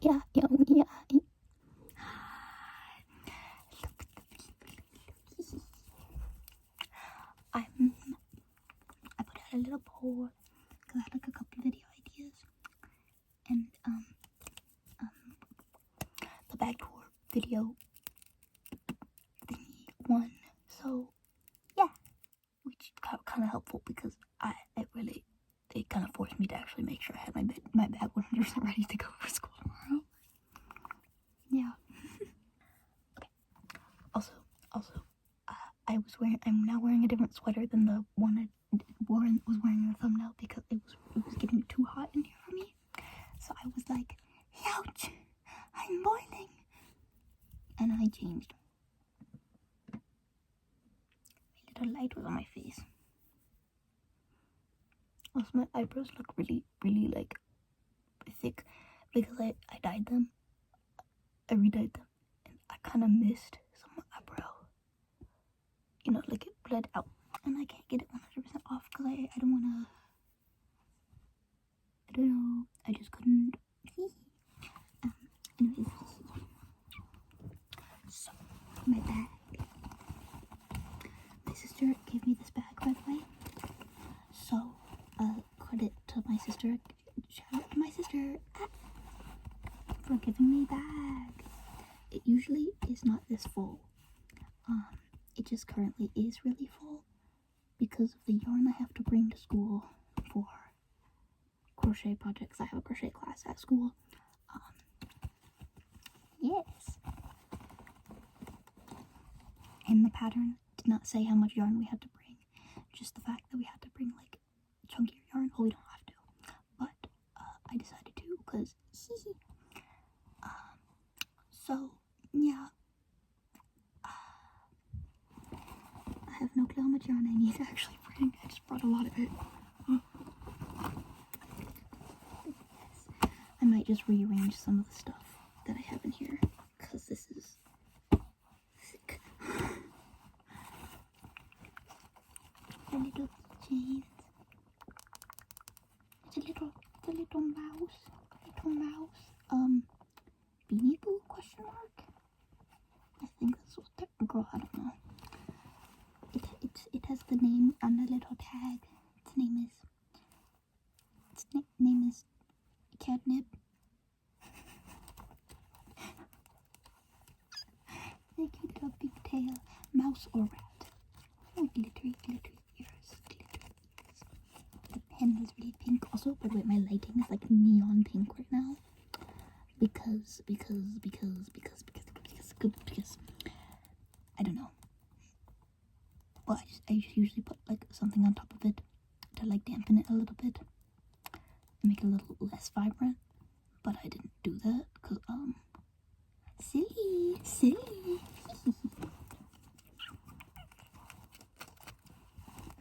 yeah, yeah, yeah. I put out a little poll because I had like a couple video ideas, and the bag tour video thingy won. So yeah, which kind of helpful because it kind of forced me to actually make sure I had my bag 100% ready to go for school tomorrow. Yeah. Okay. Also, I'm now wearing a different sweater than the one I was wearing in the thumbnail because it was getting too hot in here for me. So I was like, ouch, I'm boiling. And I changed. My little light was on my face. Also, my eyebrows look really, really like thick because I dyed them. I redyed them. And I kind of missed some eyebrow. You know, like it bled out. And I can't get it 100% off because I don't want to. I don't know. I just couldn't. Anyways. So, my bag. My sister gave me this bag, by the way. So, credit to my sister. Shout out to my sister for giving me a bag. It usually is not this full. It just currently is really full because of the yarn I have to bring to school for crochet projects. I have a crochet class at school. Yes. And the pattern did not say how much yarn we had to bring. Just the fact that we had to bring like chunkier yarn. Well, we don't have to, but I decided to because so yeah. I have no clue how much yarn I need to actually bring. I just brought a lot of it. Yes. I might just rearrange some of the stuff that I have in here because this is thick. The little keychains. It's a little mouse. Beanie Boo ? I think that's what girl, I don't know. It has the name on the little tag. Its name is Catnip. The cute little pigtail mouse or rat. Oh, glittery ears. The pen is really pink. Also, by the way, my lighting is like neon pink right now. Because I don't know. Well, I just usually put like something on top of it to like dampen it a little bit and make it a little less vibrant. But I didn't do that because silly.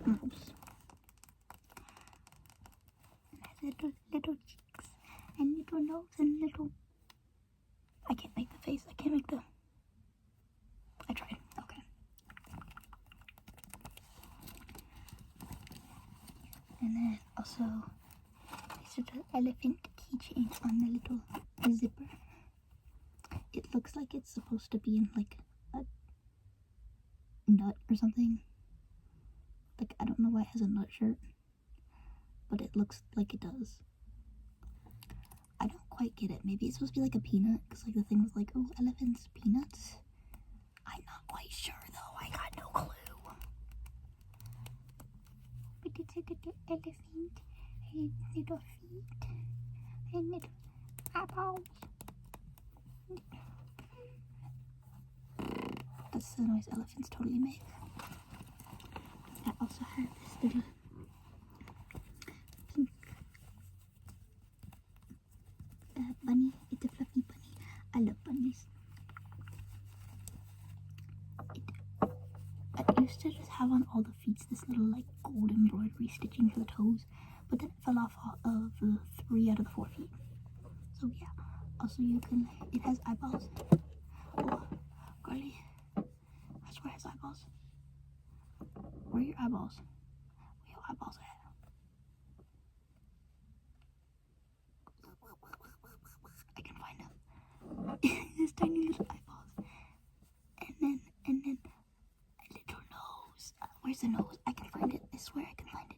Mouse. And has little cheeks and little nose and little. I can't make the face. I can't make the. I tried. Okay. And then also, there's an elephant keychain on the little zipper. It looks like it's supposed to be in like a nut or something. Like, I don't know why it has a nut shirt, but it looks like it does. I don't quite get it. Maybe it's supposed to be like a peanut, because like the thing was like, oh, elephants, peanuts. I'm not quite sure though. I got no clue. But it's a little elephant, and little feet, and little eyeballs. That's the noise elephants totally make. I also have this little pink bunny. It's a fluffy bunny. I love bunnies. I used to just have on all the feet this little like gold embroidery stitching for the toes, but then it fell off of the 3 out of the 4 feet. So yeah. Also, you can. It has eyeballs. Oh, girly. I swear it has eyeballs. Where are your eyeballs? Where your eyeballs at? I can find them. tiny little eyeballs. And then a little nose. Where's the nose? I can find it. I swear I can find it.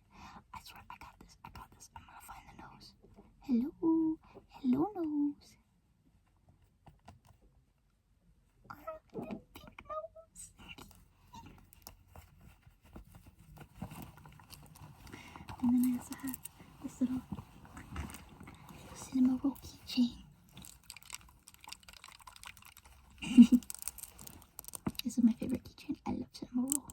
I swear I got this. I'm gonna find the nose. Hello. Hello, nose. Pink nose. And then I also have this little cinema roll keychain. This is my favorite keychain. I love cinema roll.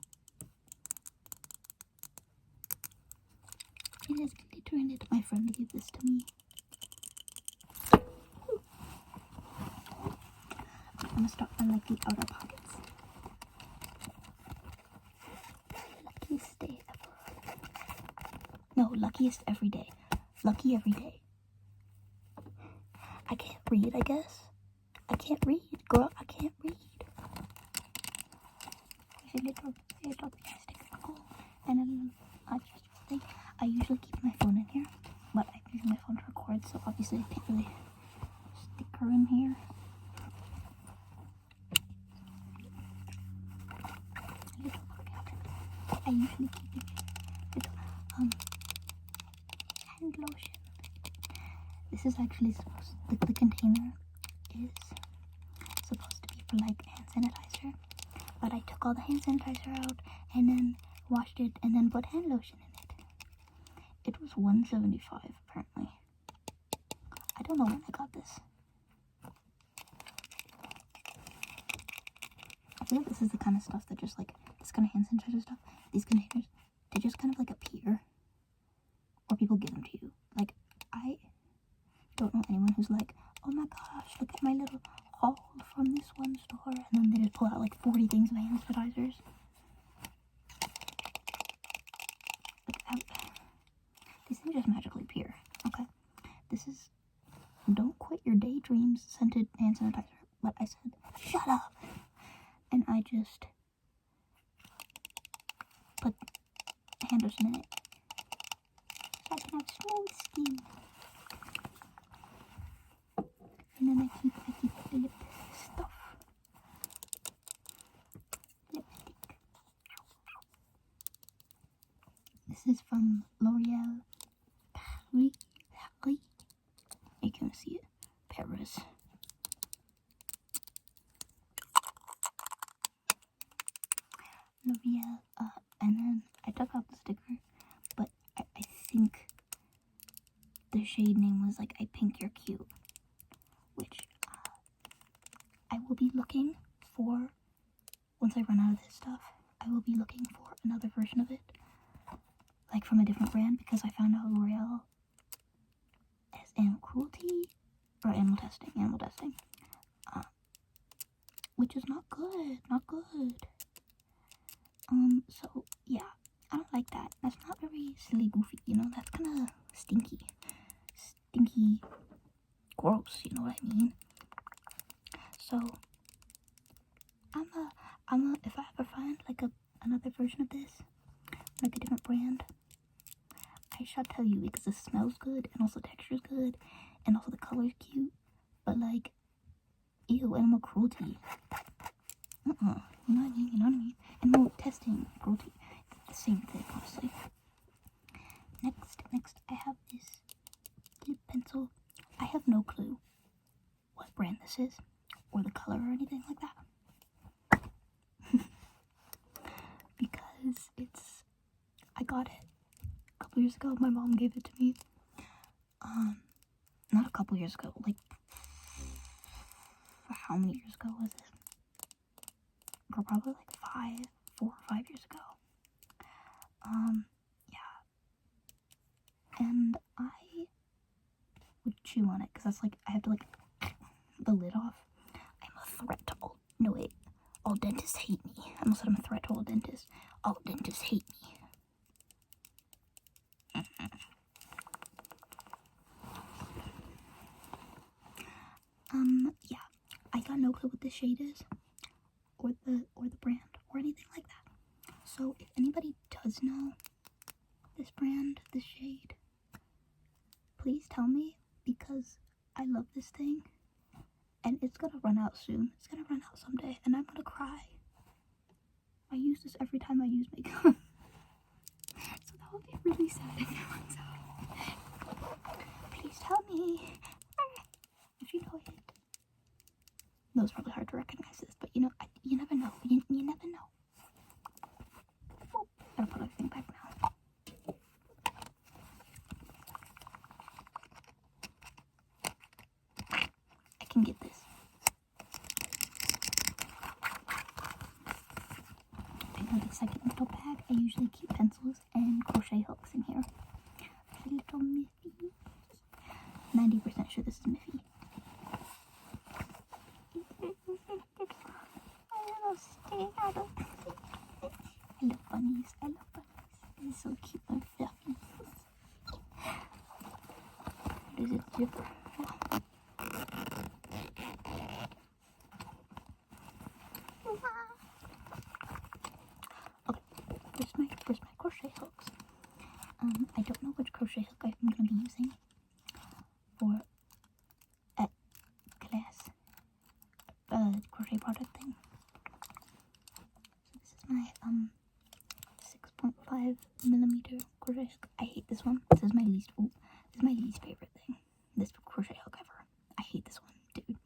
It has glitter in it. My friend gave this to me. I'm gonna start on like the outer pockets. Luckiest day ever. No, luckiest every day. Lucky every day. I can't read, I guess. I can't read, girl. I can't read. There's a little plastic circle and a little adjustable thing. I usually keep my phone in here, but I'm using my phone to record, so obviously I can't really stick her in here. I usually keep it with hand lotion. This is actually supposed the container is supposed to be for like hand sanitizer, but I took all the hand sanitizer out and then washed it and then put hand lotion in it. It was $1.75 apparently. I don't know when I got this. I feel like this is the kind of stuff that just like this kind of hand sanitizer stuff. These containers, they just kind of like appear, or people give them to you. Like I don't know anyone who's like, oh my gosh, look at my little haul from this one store, and then they just pull out like 40 things of hand sanitizers. Like, these things just magically appear. Okay, this is don't quit your daydreams scented hand sanitizer. But I said, shut up, and I just put hand lotion in it so I can have smooth skin. And then I keep the lip stuff. Lipstick. This is from L'Oreal Paris. You can see it. Paris. L'Oreal. And then I took out the sticker, but I think the shade name was like I Pink You're Cute, which I will be looking for, once I run out of this stuff, I will be looking for another version of it, like from a different brand, because I found out L'Oreal has animal cruelty, or animal testing, which is not good, so yeah, I don't like that. That's not very silly goofy, you know, that's kind of stinky, gross, you know what I mean? So, if I ever find like another version of this, like a different brand, I shall tell you, because it smells good, and also texture's good, and also the color's cute, but like, ew, animal cruelty. You know what I mean? Animal testing, cruelty, the same thing, honestly. Next, I have this lip pencil. I have no clue what brand this is, or the color, or anything like that. Because I got it a couple years ago. My mom gave it to me. Not a couple years ago, like, how many years ago was it? Girl, probably like 4 or 5 years ago. Yeah. And I would chew on it, because that's like, I have to like, the lid off. I'm a threat to all dentists hate me. I almost said I'm a threat to all dentists. All dentists hate me. Yeah, I got no clue what this shade is, or the brand, or anything like that. So if anybody does know this brand, this shade, please tell me, because I love this thing, and it's gonna run out soon. It's gonna run out someday, and I'm gonna cry. I use this every time I use makeup. So that would be really sad if it runs out. Please tell me if you know it. No, it's probably hard to recognize this, but you know, you never know. You never know. Oh, gotta put everything back now. I can get this. I know the second little bag. I usually keep pencils and crochet hooks in here. A little Miffy. 90% sure this is Miffy. I love bunnies. They're so cute and fluffy. There's a zipper. Okay, where's my crochet hooks? I don't know which crochet hook I'm gonna be using for at class. Crochet project thing. So this is my 6.5mm crochet hook. I hate this one. This is my least favorite thing. This crochet hook ever. I hate this one, dude.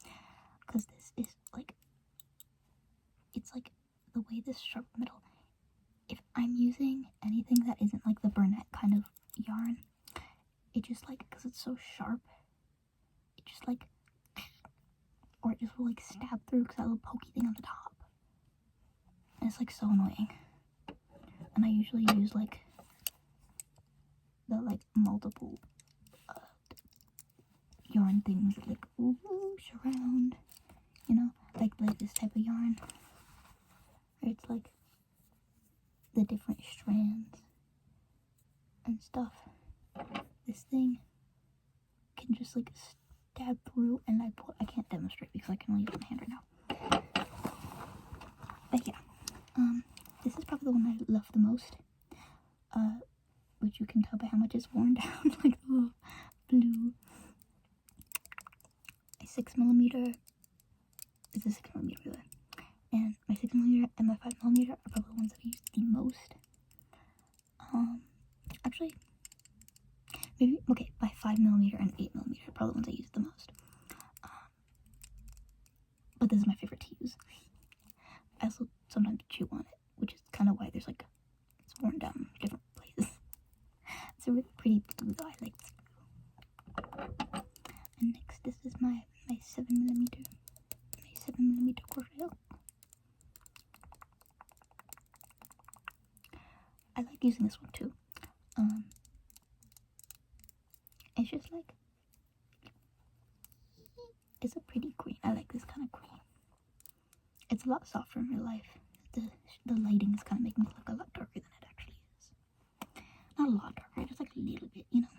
Because this is like, it's like the way this sharp middle. If I'm using anything that isn't like the Burnett kind of yarn, it just like, because it's so sharp, it just like, or it just will like stab through because that little pokey thing on the top. And it's like so annoying. And I usually use like the like multiple yarn things that like surround, you know, like this type of yarn. Where it's like the different strands and stuff. This thing can just like stab through, and I can't demonstrate because I can only use my hand right now. But yeah, this is probably the one I love the most, which you can tell by how much it's worn down, like the little blue. A 6mm is a 6mm, and my 6mm and my 5mm are probably the ones that I use the most. Actually, maybe, okay, by 5mm and 8mm are probably the ones I use the most. But this is my favorite to use. I also sometimes chew on it, which is kind of why there's like, it's worn down in different places. It's a really pretty blue though, I like this blue. And next, this is my 7mm crochet hook. I like using this one too. It's just like, it's a pretty green. I like this kind of green. It's a lot softer in real life. The lighting is kind of making it look a lot darker than it actually is. Not a lot darker, just like a little bit, you know.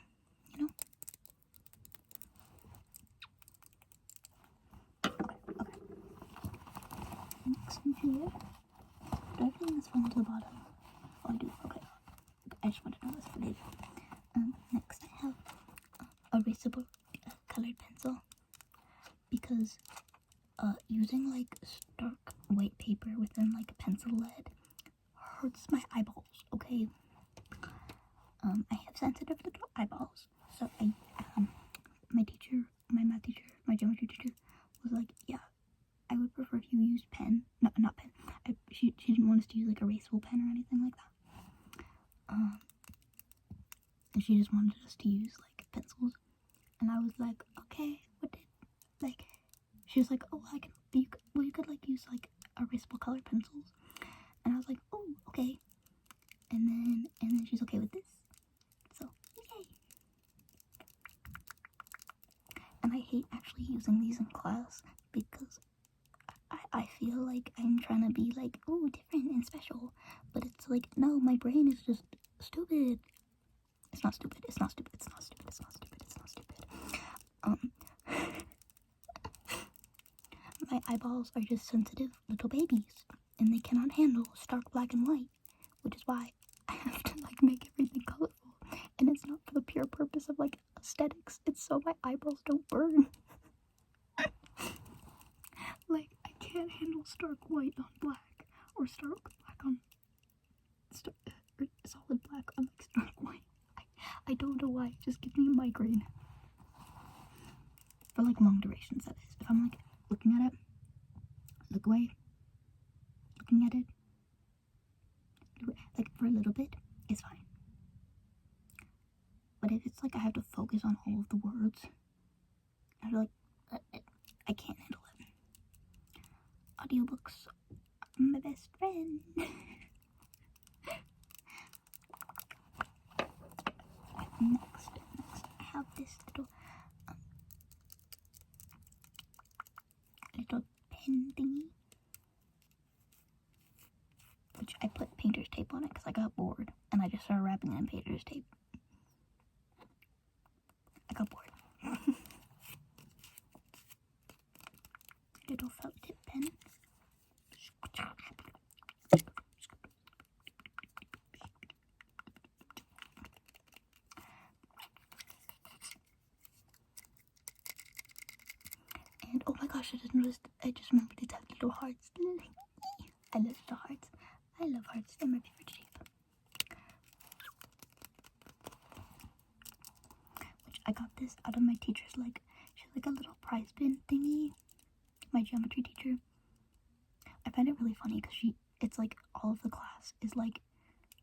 Okay. Next in here, do I bring this one to the bottom? Oh, I do. Okay. I just want to know this for later. Next I have erasable colored pencil, because using like stark white paper within like pencil lead hurts my eyeballs, okay? I have sensitive little eyeballs, so my teacher, my math teacher, my geometry teacher was like, yeah, I would prefer if you used pen, not pen, she didn't want us to use like erasable pen or anything like that, and she just wanted us to use like pencils, and I was like, okay, she was like, oh, you could like use like erasable colored pencils, and I was like, oh, okay, and then she's okay with this, so yay. And I hate actually using these in class because I feel like I'm trying to be like, oh, different and special, but it's like, no, my brain is just stupid. It's not stupid. My eyeballs are just sensitive little babies, and they cannot handle stark black and white, which is why I have to like make everything colorful, and it's not for the pure purpose of like aesthetics, it's so my eyeballs don't burn. can't handle stark white on black, or stark black on or solid black on like stark white. I don't know why, it just gives me a migraine. For like long durations, that is. If I'm like looking at it, look away, looking at it, like for a little bit, it's fine. But if it's like I have to focus on all of the words, I'm like, I can't handle it. Audiobooks are my best friend. Next, I have this little pen thingy, which I put painter's tape on it because I got bored, and I just started wrapping it in painter's tape. I got bored. Little felt tip pen. And oh my gosh, I just noticed, I just remembered it had little hearts. I love little hearts. I love hearts, they're my favorite shape. Which I got this out of my teacher's, like, she's like a little prize bin thingy. My geometry teacher. I find it really funny because it's like all of the class is like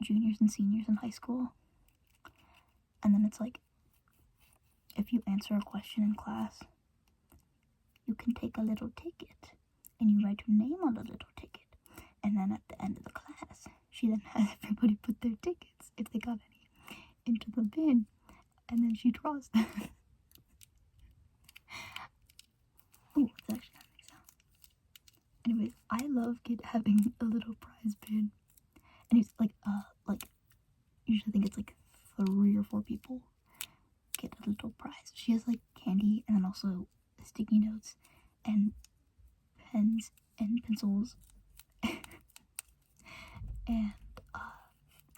juniors and seniors in high school. And then it's like, if you answer a question in class, you can take a little ticket and you write your name on the little ticket. And then at the end of the class, she then has everybody put their tickets, if they got any, into the bin. And then she draws them. Oh, it's actually not make sound. Anyways, I love having a little prize bin. And it's like, usually I think it's like 3 or 4 people get a little prize. She has like candy and then also sticky notes and pens and pencils and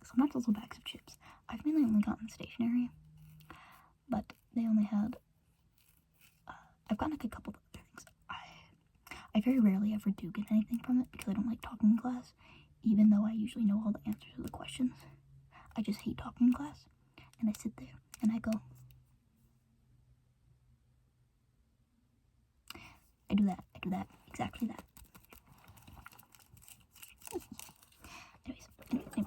sometimes also bags of chips. I've mainly only gotten stationery, but they only had I've gotten like a couple of other things. I very rarely ever do get anything from it because I don't like talking in class, even though I usually know all the answers to the questions. I just hate talking in class, and I sit there and I go, I do that, exactly that. Anyways,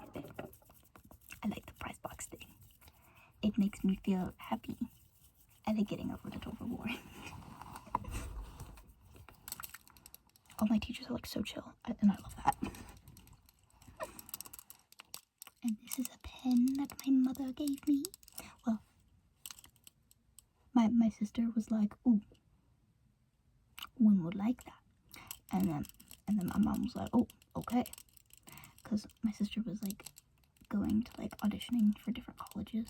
I like the prize box thing. It makes me feel happy. I like getting a little reward. All my teachers are like so chill, and I love that. And this is a pen that my mother gave me. Well, my sister was like, ooh, one would like that. And then my mom was like, oh, okay. Because my sister was like going to like auditioning for different colleges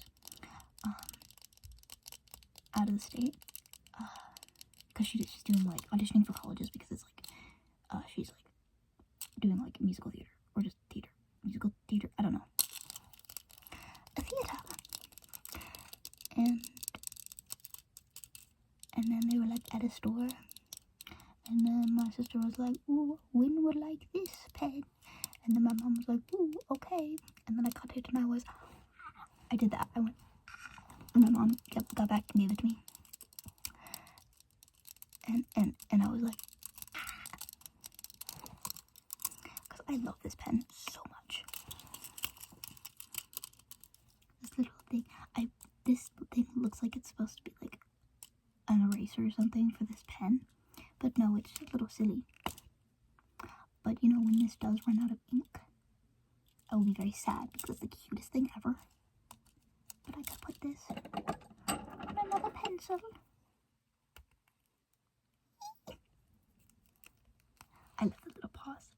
out of the state. Because she's doing like auditioning for colleges because it's like, she's like doing like musical theater or just theater. Musical theater, I don't know. A theater. And then they were like at a store. And then my sister was like, ooh, Win would like this pen. And then my mom was like, ooh, okay. And then I cut it and I did that. I went, and my mom got back and gave it to me. And I was like, because I love this pen so much. This little thing, this thing looks like it's supposed to be like an eraser or something for this pen. But no, it's a little silly. But you know, when this does run out of ink, I will be very sad because it's the cutest thing ever. But I could put this on another pencil. I love the little paws.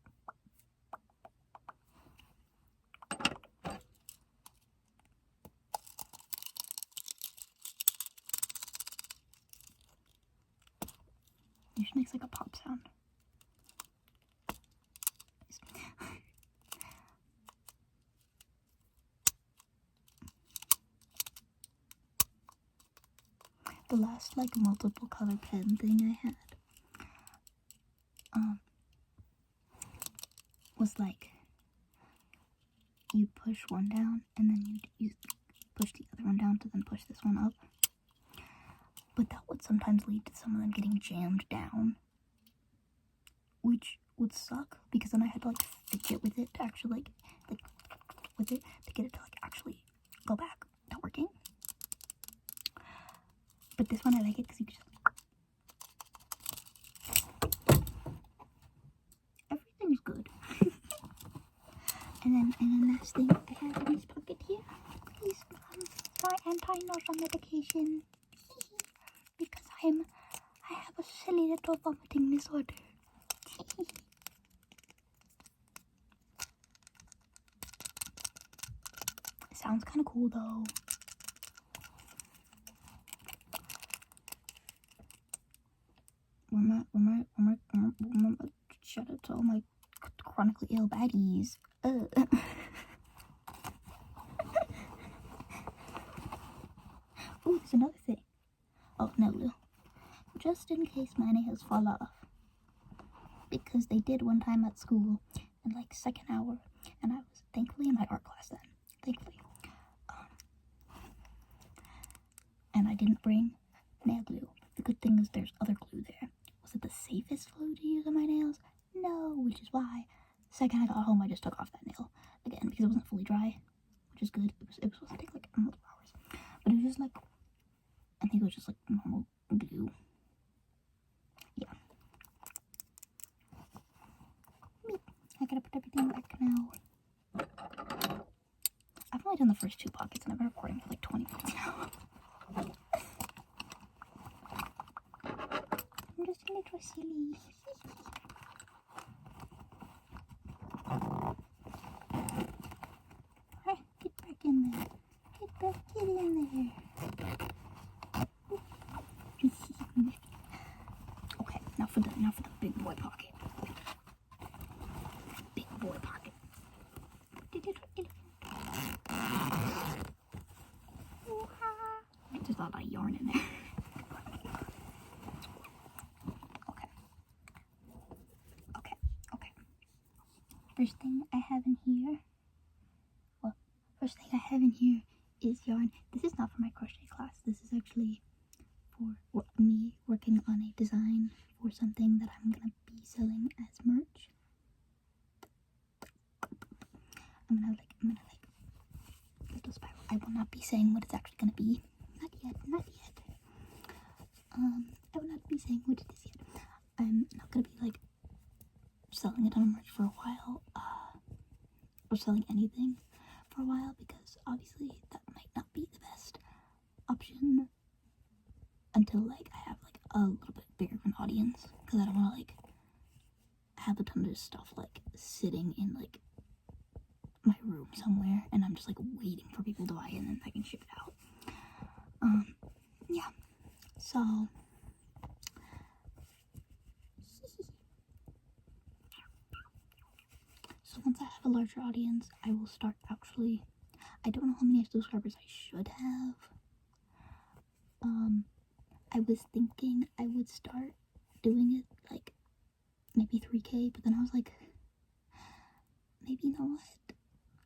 It just makes like a pop sound. The last like multiple color pen thing I had, was like you push one down and then you push the other one down to then push this one up. But that would sometimes lead to some of them getting jammed down, which would suck because then I had to like fidget with it to actually like with it to get it to like actually go back. Not working. But this one I like it because you just everything's good. and then last thing I have in this pocket here is my anti-nausea medication. Because I have a silly little vomiting disorder. It sounds kind of cool though. Shout out to all my chronically ill baddies. Oh, there's another thing. Oh, no. Just in case my nails fall off. Because they did one time at school in like second hour. And I was thankfully in my art class then. Thankfully. And I didn't bring nail glue. The good thing is there's other glue there. Was it the safest glue to use on my nails? No, which is why the second I got home I just took off that nail again because it wasn't fully dry, which is good. It was supposed to take like multiple hours, but it was just like I think it was just like normal glue. Yeah. I gotta put everything back now. I've only done the first 2 pockets and I've been recording for like 20 minutes now. I'm just a little silly. Get back in there. Get in there. Okay, now for the big boy pocket. Big boy pocket. There's a lot of yarn in there. Okay. First thing I have in here is yarn. This is not for my crochet class. This is actually for me working on a design for something that I'm gonna be selling as merch. I'm gonna little spiral. I will not be saying what it's actually gonna be. Not yet. I will not be saying what it is yet. I'm not gonna be like selling it on merch for a while, or selling anything for a while because obviously that might not be the best option until like I have like a little bit bigger of an audience, because I don't want to like have a ton of stuff like sitting in like my room somewhere and I'm just like waiting for people to buy it and then I can ship it out. Yeah, so once I have a larger audience, I will start actually, I don't know how many subscribers I should have. I was thinking I would start doing it like maybe 3K, but then I was like, maybe you know what?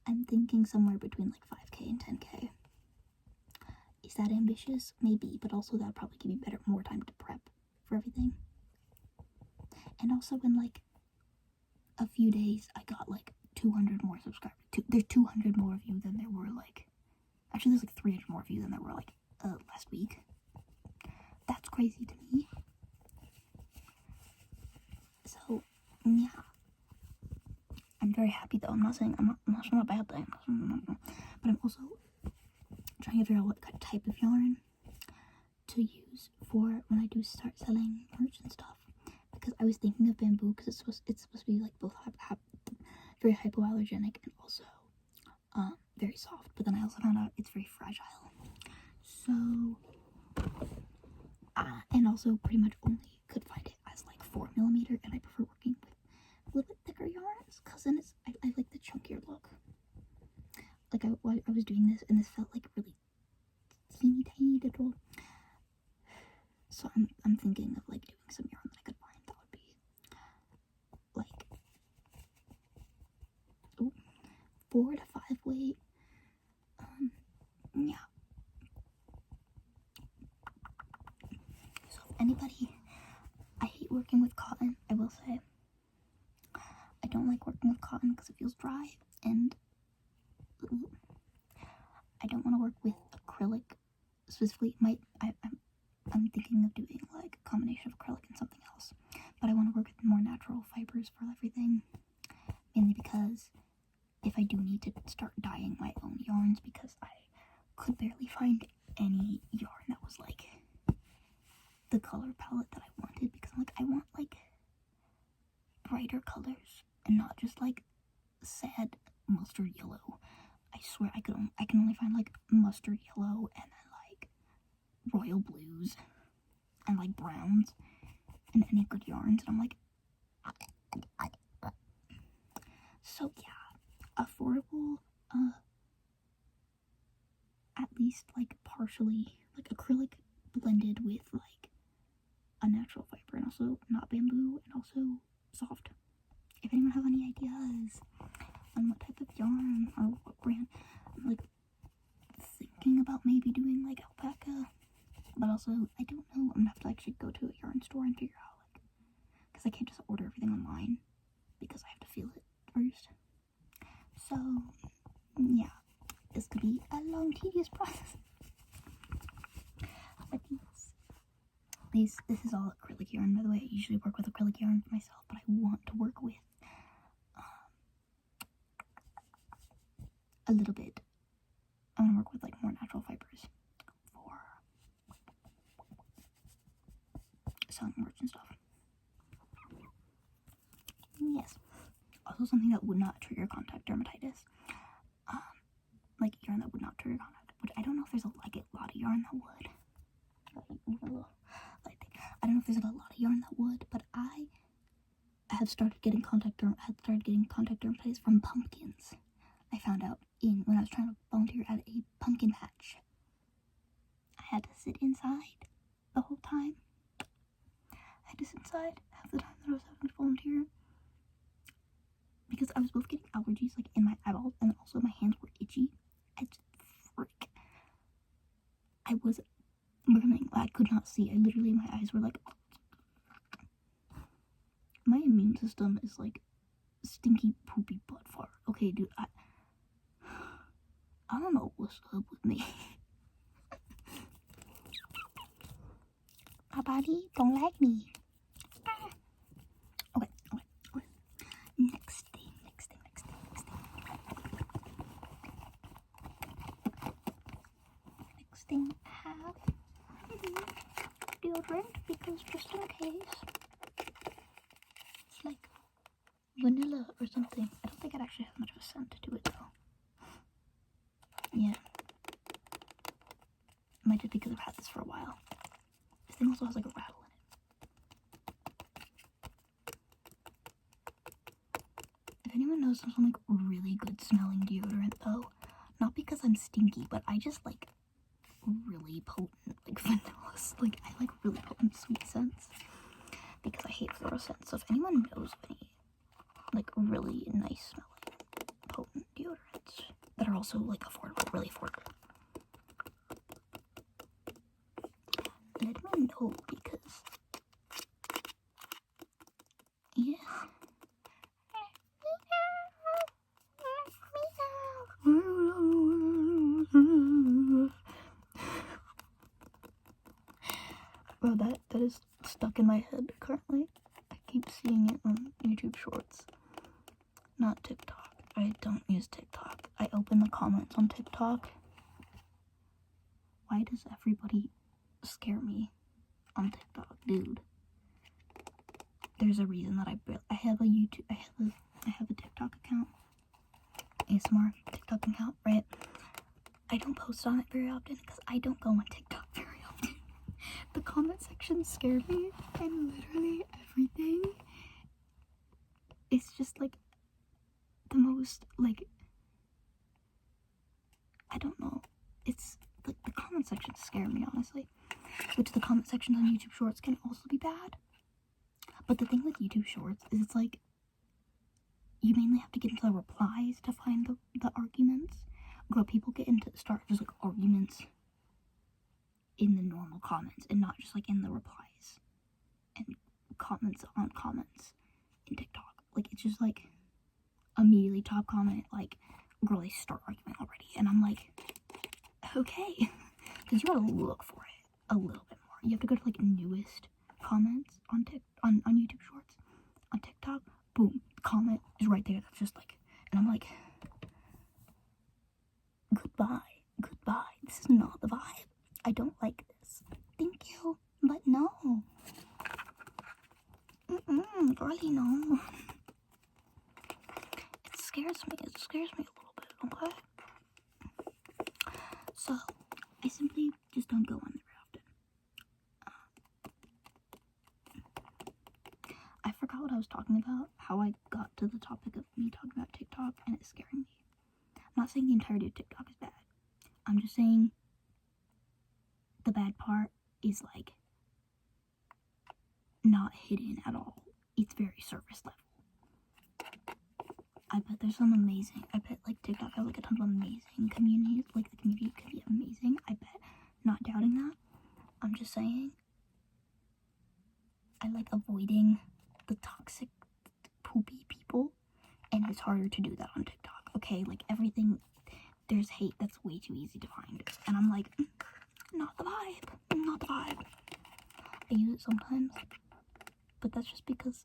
I'm thinking somewhere between like 5K and 10K. Is that ambitious? Maybe, but also that would probably give me more time to prep for everything. And also in like a few days, I got like 200 more subscribers. There's 200 more of you than there were like, actually there's like 300 more of you than there were like last week. That's crazy to me. So yeah, I'm very happy though. I'm not saying it's not a bad thing, but I'm also trying to figure out what type of yarn to use for when I do start selling merch and stuff. Because I was thinking of bamboo because it's supposed to be like both very hypoallergenic and also very soft. But then I also found out it's very fragile. So and also pretty much only could find it as like 4mm, and I prefer working with a little bit thicker yarns because then I like the chunkier look. Like I was doing this and this felt like really teeny tiny little. So I'm thinking of like doing some yarn that I could find that would be like 4 to 5 weight. Yeah. So if anybody, I hate working with cotton, I will say. I don't like working with cotton because it feels dry, and I don't want to work with acrylic specifically. I'm thinking of doing like a combination of acrylic and something else, but I want to work with more natural fibers for everything, mainly because if I do need to start dyeing my own yarns, because I could barely find any yarn that was like the color palette that I wanted, because I'm like, I want like brighter colors and not just like sad mustard yellow. I swear I can only find like mustard yellow and then like royal blues and like browns and any good yarns, and I'm like, so yeah, affordable, at least like partially like acrylic blended with like a natural fiber, and also not bamboo, and also soft. If anyone has any ideas on what type of yarn or what brand, I'm like thinking about maybe doing like alpaca, but also I don't know. I'm gonna have to actually go to a yarn store and figure out, like, because I can't just order everything online because I have to feel it first. So yeah, this could be a long, tedious process. But this is all acrylic yarn, by the way. I usually work with acrylic yarn for myself, but I want to work with a little bit. I want to work with like more natural fibers for selling merch and stuff. Yes. Also something that would not trigger contact dermatitis. Like yarn that would not trigger contact, which I don't know if there's a lot of yarn that would. I don't know if there's a lot of yarn that would, but I had started getting contact dermatitis from pumpkins. I found out when I was trying to volunteer at a pumpkin patch. I had to sit inside the whole time. I had to sit inside half the time that I was having to volunteer, because I was both getting allergies like in my eyeballs, and also my hands were itchy. I was burning. I could not see. My eyes were like, my immune system is like stinky poopy butt fart. Okay, dude, I don't know what's up with me. My body don't like me. Okay. Next thing. Next thing I have deodorant, because just in case. It's like vanilla or something. I don't think it actually has much of a scent to it though. Yeah. Might just because I've had this for a while. This thing also has like a rattle in it. If anyone knows some like really good smelling deodorant though, not because I'm stinky, but I just like really potent like vanilla, like I like really potent sweet scents, because I hate fluorescents. So if anyone knows of any like really nice smelling potent deodorants that are also like affordable, really affordable, let me know, because yeah. Bro, that is stuck in my head currently. I keep seeing it on YouTube Shorts. Not TikTok. I don't use TikTok. I open the comments on TikTok. Why does everybody scare me on TikTok, dude? There's a reason that I have a TikTok account. ASMR TikTok account, right? I don't post on it very often because I don't go on TikTok very often. The comment section scared me, and literally everything is just like the most like, I don't know. It's like the comment sections scare me, honestly. Which the comment sections on YouTube Shorts can also be bad. But the thing with YouTube Shorts is it's like you mainly have to get into the replies to find the arguments. Girl, people start just like arguments in the normal comments and not just like in the replies and comments on comments in TikTok. Like, it's just like immediately top comment, like, girl, they start arguing already, and I'm like, okay, because you gotta look for it a little bit more. You have to go to like newest comments on YouTube Shorts. On TikTok, boom, comment is right there. That's just like, and I'm like, goodbye. This is not the vibe. I don't like this. Thank you, but no. Girlie, no. It scares me a little bit, okay? So, I simply just don't go on there often. I forgot what I was talking about, how I got to the topic of me talking about TikTok, and it's scaring me. I'm not saying the entirety of TikTok is bad. I'm just saying the bad part is like not hidden at all. It's very surface level. I bet there's some amazing, I bet like TikTok has like a ton of amazing communities, like the community could be amazing, I bet. Not doubting that. I'm just saying I like avoiding the toxic, poopy people, and it's harder to do that on TikTok. Okay, like everything, there's hate that's way too easy to find, and I'm like, not the vibe. I use it sometimes, but that's just because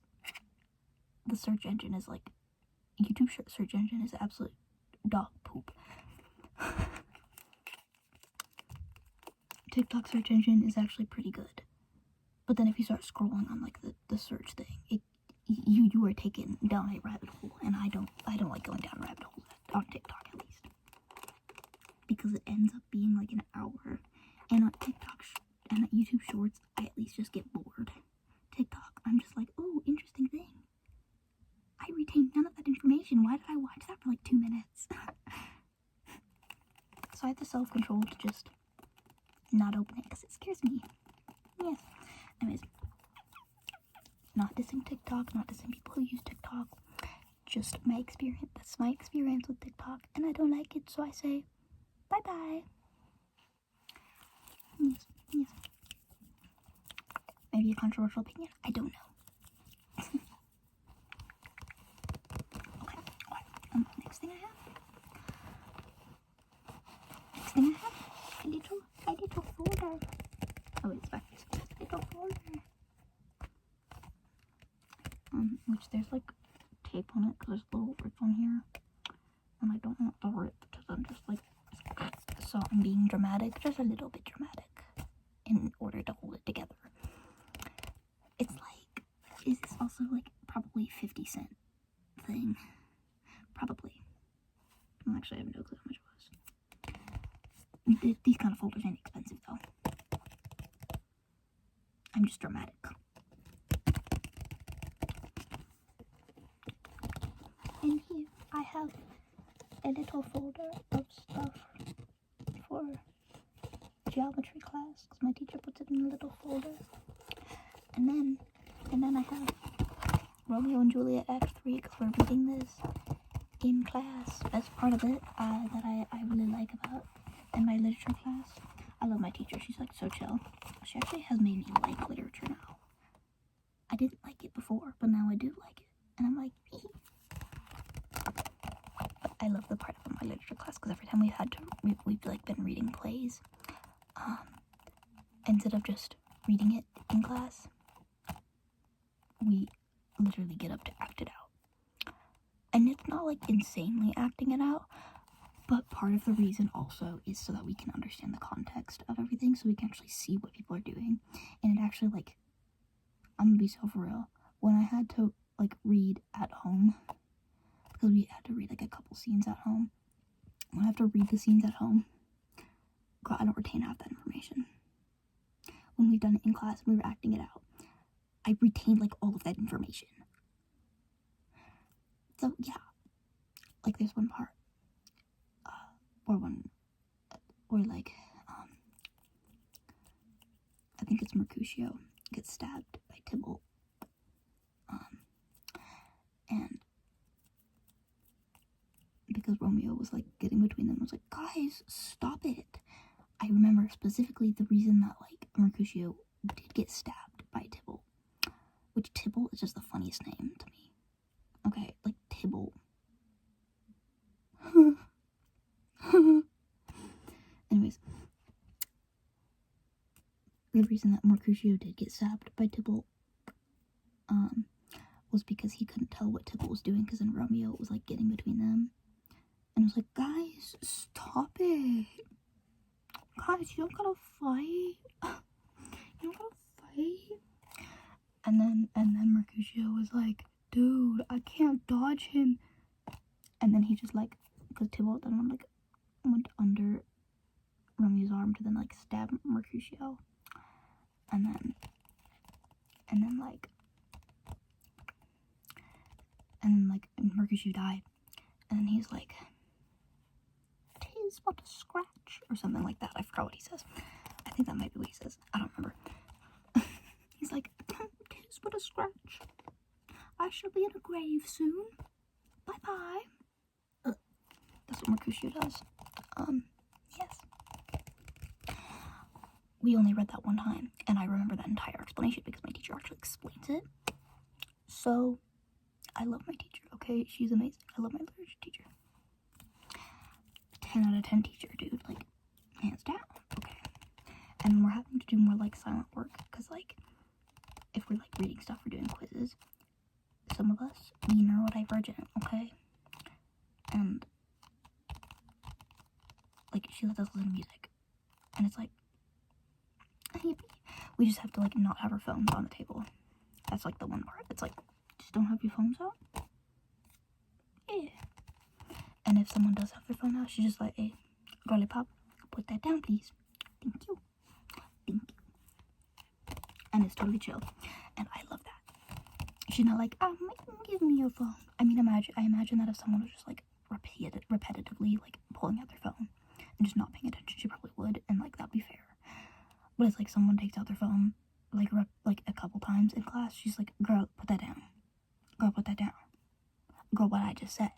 the search engine is like, YouTube search engine is absolute dog poop. TikTok search engine is actually pretty good, but then if you start scrolling on like the search thing, you are taken down a rabbit hole, and I don't like going down rabbit holes on TikTok, at least, because it ends up being like an hour, and on TikTok and at YouTube Shorts, I at least just get bored. TikTok, I'm just like, oh, interesting thing. I retained none of that information. Why did I watch that for like 2 minutes? So I have the self-control to just not open it because it scares me. Yes. Anyways, not dissing TikTok, not dissing people who use TikTok. Just my experience. That's my experience with TikTok, and I don't like it, so I say bye-bye. Yes. Maybe a controversial opinion. I don't know. Okay. Next thing I have. A little folder. Oh, it's back this way. A little folder. Which there's like tape on it because there's a little rip on here, and I don't want the rip to then just like. So I'm being dramatic, just a little bit dramatic, in order to hold it together. It's like, is this also like probably 50-cent thing? Probably. Well, actually, I have no clue how much it was. These kind of folders ain't expensive though. I'm just dramatic. And here I have a little folder of stuff for geometry class, because my teacher puts it in a little folder. And then I have Romeo and Juliet Act 3, because we're reading this in class as part of it, that I really like about in my literature class. I love my teacher. She's like so chill. She actually has made me like literature now. I didn't like it before, but now I do like it. And I'm like, But I love the part of my literature class, because every time we've like been reading plays, instead of just reading it in class, we literally get up to act it out. And it's not like insanely acting it out, but part of the reason also is so that we can understand the context of everything, so we can actually see what people are doing. And it actually, like, I'm gonna be so for real, when I had to like read at home, because we had to read like a couple scenes at home, when I have to read the scenes at home, girl, I don't retain half that information. When we've done it in class and we were acting it out, I retained like all of that information. So yeah, like there's one part, where like, I think it's Mercutio gets stabbed by Tybalt, and was like getting between them. I was like, guys, stop it. I remember specifically the reason that like Mercutio did get stabbed by Tibble, which Tibble is just the funniest name to me. Okay, like Tibble. Anyways, the reason that Mercutio did get stabbed by Tibble was because he couldn't tell what Tibble was doing, because then Romeo was like getting between them, and I was like, guys, stop it. Guys, you don't gotta fight. You don't gotta fight. And then Mercutio was like, dude, I can't dodge him. And then he just like, because Tibble then like went under Romeo's arm to then like stab Mercutio. And then Mercutio died. And then he's like, "'Tis but a scratch," or something like that. I forgot what he says. I think that might be what he says. I don't remember. He's like, "'Tis but a scratch. I shall be in a grave soon. Bye-bye." That's what Mercutio does. Yes. We only read that one time, and I remember that entire explanation because my teacher actually explains it. So, I love my teacher, okay? She's amazing. I love my literature teacher. 10 out of 10 teacher, dude. Like, hands down, okay? And we're having to do more, like, silent work, because, like, if we're, like, reading stuff or doing quizzes, some of us, we neurodivergent, okay? And, like, she lets us listen to music, and it's like, we just have to, like, not have our phones on the table. That's, like, the one part. It's like, just don't have your phones out? Yeah. And if someone does have their phone out, she's just like, "Hey, girly pop, put that down, please. Thank you. Thank you." And it's totally chill. And I love that. She's not like, give me your phone. I mean, I imagine that if someone was just, like, repetitively, like, pulling out their phone and just not paying attention, she probably would, and, like, that'd be fair. But it's like someone takes out their phone, like a couple times in class. She's like, "Girl, put that down. Girl, put that down. Girl, what I just said."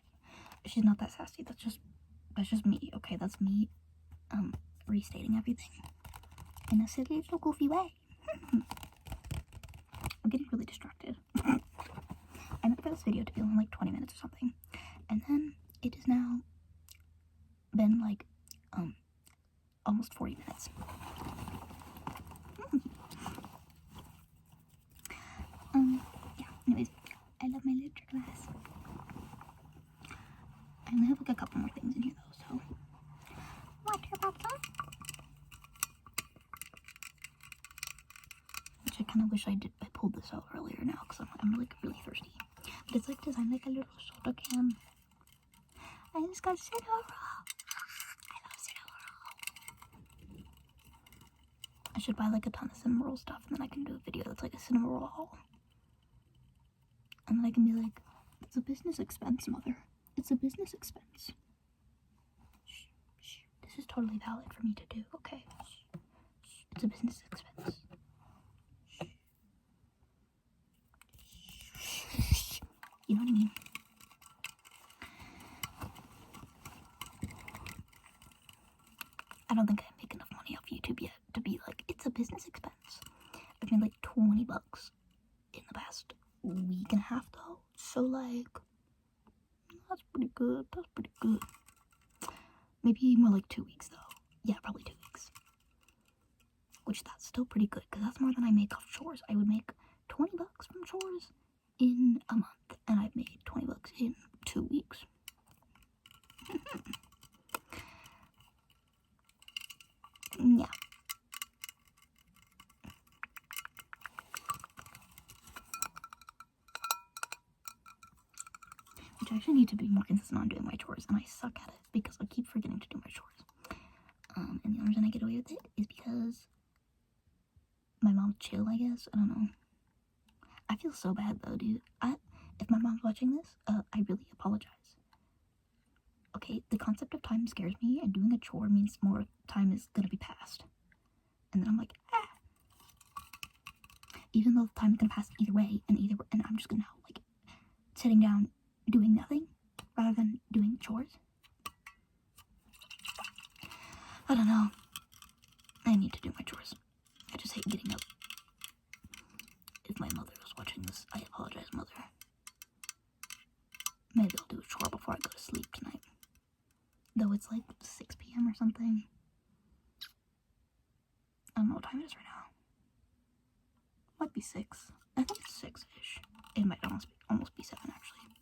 She's not that sassy. That's just me. Okay, that's me, restating everything in a silly little goofy way. I'm getting really distracted. I meant for this video to be only like 20 minutes or something, and then it has now been like almost 40 minutes. Yeah, anyways, I love my literature class. I only have like a couple more things in here though, so. Water bottle. Which I kind of wish I pulled this out earlier now, because I'm like really thirsty. But it's like designed like a little soda can. And it's got cinnamon roll. I love cinnamon roll. I should buy like a ton of cinnamon roll stuff, and then I can do a video that's like a cinnamon roll haul. And then I can be like, "It's a business expense, mother. It's a business expense. Shh, shh. This is totally valid for me to do, okay? Shh, shh. It's a business expense. Shh. Shh. You know what I mean?" I don't think I make enough money off YouTube yet to be like, it's a business expense. I've made like $20 in the past week and a half though. So like, that's pretty good. That's pretty good. Maybe more like 2 weeks though. Yeah, probably 2 weeks. Which that's still pretty good, because that's more than I make off chores. I would make $20 from chores in a month, and I've made $20 in 2 weeks. Yeah. Which I actually need to be more consistent on doing my chores, and I suck at it because I keep forgetting to do my chores. And the only reason I get away with it is because my mom's chill, I guess. I don't know. I feel so bad though, dude. If my mom's watching this, I really apologize. Okay, the concept of time scares me, and doing a chore means more time is gonna be passed. And then I'm like, even though time is gonna pass either way, and I'm just gonna like sitting down doing nothing rather than doing chores. I don't know. I need to do my chores. I just hate getting up. If my mother was watching this, I apologize, Mother. Maybe I'll do a chore before I go to sleep tonight. Though it's like 6 p.m. or something. I don't know what time it is right now. Might be 6. I think it's 6-ish. It might almost be 7, actually.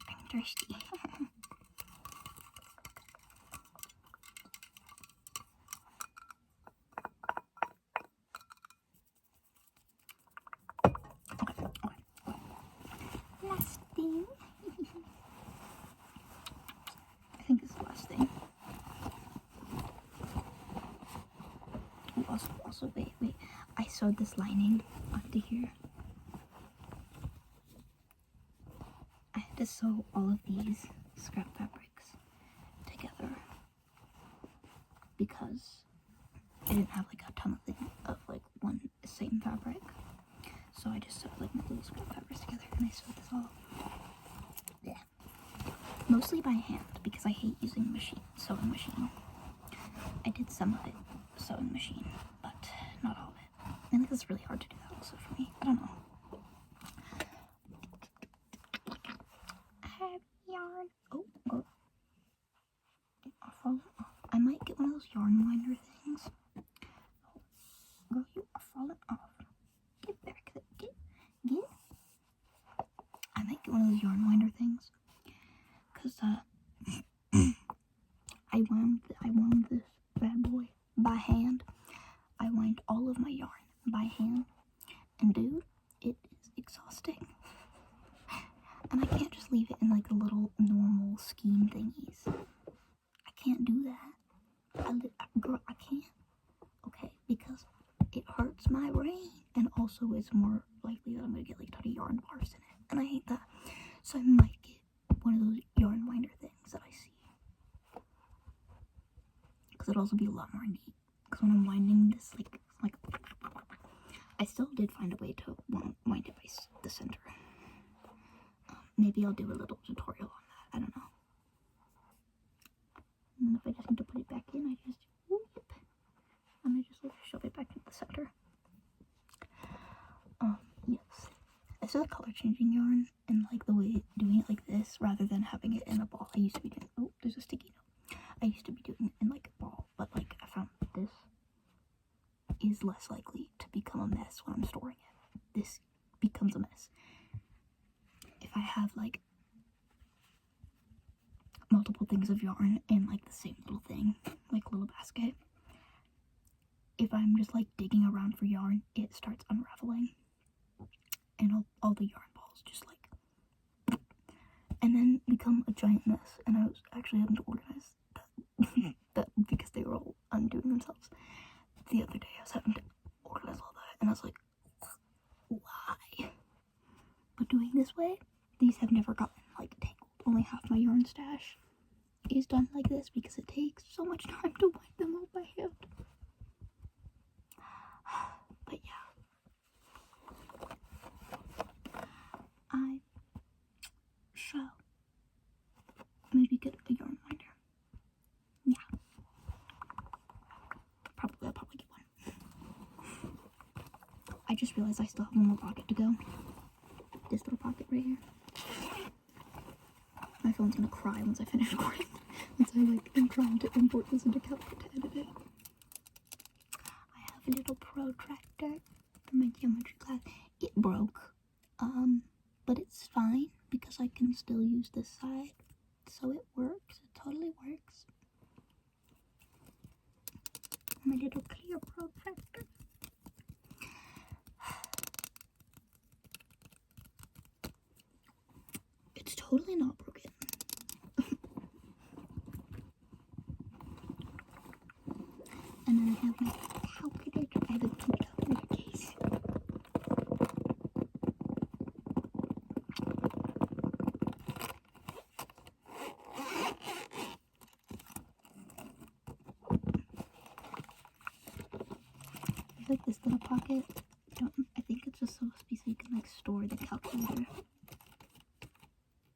I'm thirsty. Last thing. I think it's the last thing. Also, wait. I sewed this lining onto here. I had to sew all of these scrap fabrics together because I didn't have like a ton of like one same fabric. So I just sewed like my little scrap fabrics together, and I sewed this all. Yeah. Mostly by hand because I hate using sewing machine. I did some of it sewing machine, but not all of it. I think it's really hard to do that also for me. I don't know. I have yarn. Oh. I'll fall off. I might get one of those yarn winder things. Girl, you are falling off. Get back. Get. I might get one of those yarn winder things. Because, I wound this bad boy by hand. I wound all of my yarn by hand. And dude, it is exhausting. And I can't just leave it in like the little normal skein thingies. I can't do that. Girl, I can't. Okay, because it hurts my brain. And also it's more likely that I'm going to get like a ton of yarn bars in it. And I hate that. So I might get one of those yarn winder things that I see. Because it'll also be a lot more neat. Because when I'm winding this, like I still did find a way to wind it by the center. Maybe I'll do a little tutorial on that. I don't know. And then if I just need to put it back in, I just whoop, and I just like shove it back into the center. Yes. I saw the color changing yarn and like the way doing it like this rather than having it in a ball. I used to be doing. Oh, there's a sticky note. I used to be doing it in like a ball, but like I found this is less likely to become a mess when I'm storing it. This becomes a mess if I have like multiple things of yarn in like the same little thing, like a little basket. If I'm just like digging around for yarn, it starts unraveling and all the yarn balls just like and then become a giant mess. And I was actually having to organize that because they were all undoing themselves. The other day I was having to organize all that and I was like, why? But doing this way, these have never gotten like tangled. Only half my yarn stash is done like this because it takes so much time to wind them all by hand. But yeah, I shall maybe get a yarn winder. Yeah, I'll probably get one. I just realized I still have one more pocket to go. This little pocket right here. My phone's gonna cry once I finish recording. Once I like am trying to import this into Calcutta to edit it. I have a little protractor for my geometry class. It broke. But it's fine because I can still use this side. So it works. It totally works. My little clear protractor. It's totally not broken. And then I have my calculator. I have a cute calculator case. There's like this little pocket. I think it's just supposed to be so you can like store the calculator.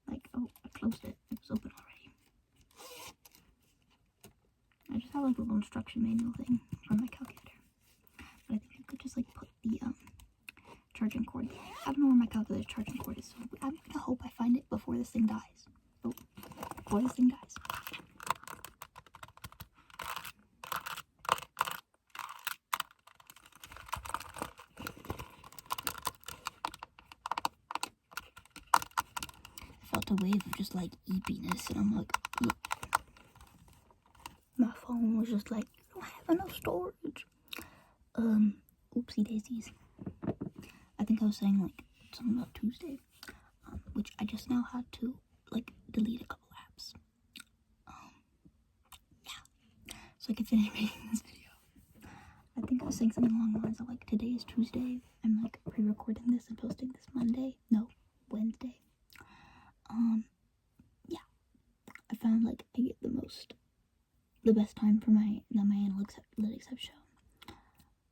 Like Oh, I closed it. It was open already. I just have like a little instruction manual thing from my calculator. But I think I could just like put the charging cord there. I don't know where my calculator's charging cord is, so I'm gonna hope I find it before this thing dies. Oh, before this thing dies. I felt a wave of just like eepiness, and I'm like, eep. My phone was just like, you don't have enough storage. Oopsie daisies. I think I was saying like something about Tuesday, which I just now had to like delete a couple apps. Yeah, so I could finish making this video. I think I was saying something along the lines of like, today is Tuesday. I'm like pre-recording this and posting this Wednesday. Yeah, I found like I get the best time for my analytics have shown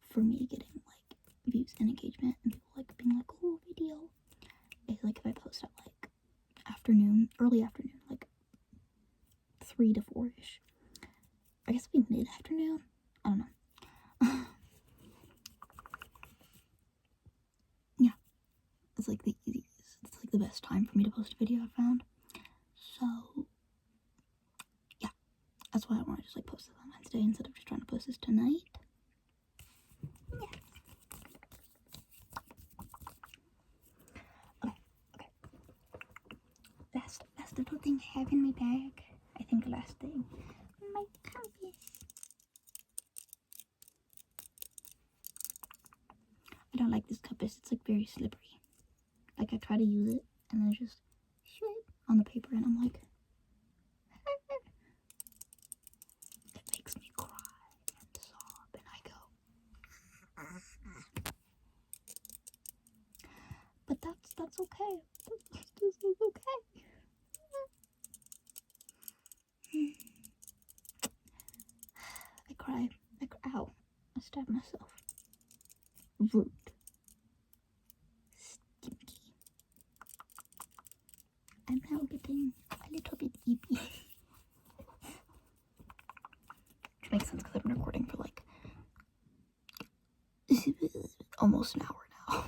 for me getting like views and engagement and people like being like, oh, video. It's like if I post at like early afternoon, like 3 to 4-ish. I guess it'd be mid-afternoon. I don't know. Yeah, it's like the easiest. It's like the best time for me to post a video I found. So yeah, that's why I want to just like post this on Wednesday instead of just trying to post this tonight. Yeah. Okay. Last little thing I have in my bag. I think last thing. My compass. I don't like this compass. It's like very slippery. Like I try to use it and then it just shit on the paper and I'm like, it makes me cry and sob and I go. But that's okay. This is okay. I cry. Ow. I stabbed myself. Rude. Stinky. I'm now getting a little bit eepy. Which makes sense because I've been recording for like almost an hour now.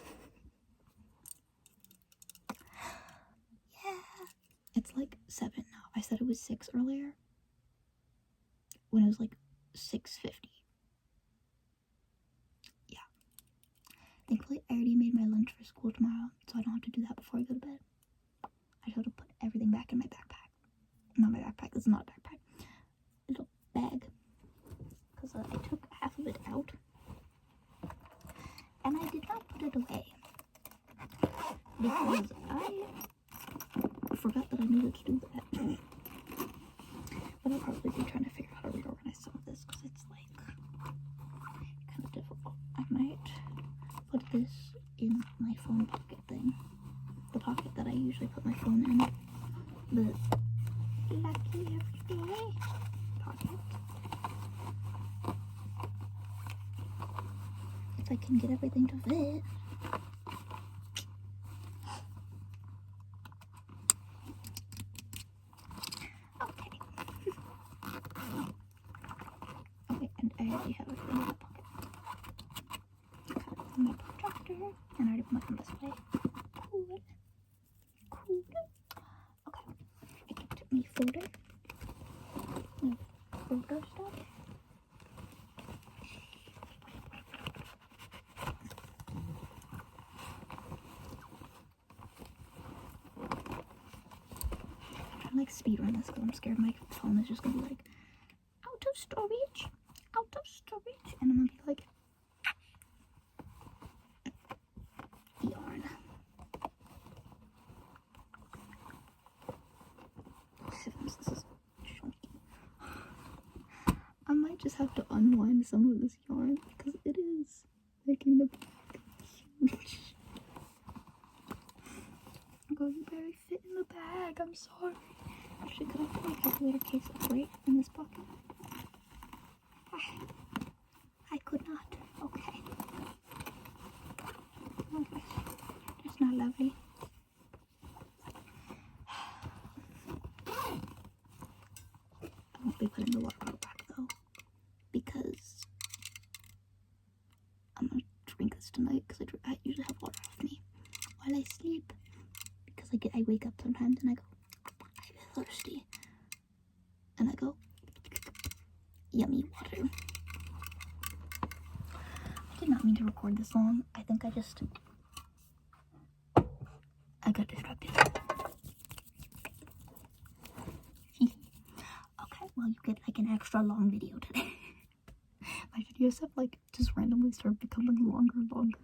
Yeah. It's like 7 now. I said it was 6 earlier. When it was like 6:50. Yeah. Thankfully, I already made my lunch for school tomorrow, so I don't have to do that before I go to bed. I just have to put everything back in my backpack. Not my backpack, this is not a backpack. Little bag. Because I took half of it out. And I did not put it away. Because I forgot that I needed to do that. But I'll probably be trying to figure out how to reorganize some of this because it's like kind of difficult. I might put this in my phone pocket thing. The pocket that I usually put my phone in. The lucky everyday pocket. If I can get everything to fit. I already have everything in the pocket. My projector, and I already put my compass away. Cool. Okay, I get me folder. Folder stuff. I'm trying to like speed run this because I'm scared my phone is just gonna be like out of storage. And I'm gonna be like, yarn. This is chunky. I might just have to unwind some of this yarn because it is making the bag huge. Oh, you barely fit in the bag. I'm sorry. Actually, could I put my calculator case right in this pocket? I could not. Okay. That's not lovely. gonna drink this tonight because I usually have water with me while I sleep, because I wake up sometimes and I go, I'm thirsty, and I go, yummy water. I did not mean to record this long. I think I got distracted. Okay, well, you get like an extra long video today. My videos have like just randomly started becoming longer and longer.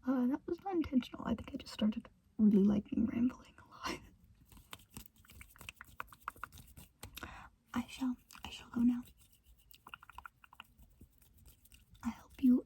That was not intentional. I think I just started really liking rambling a lot. I shall go now. I hope you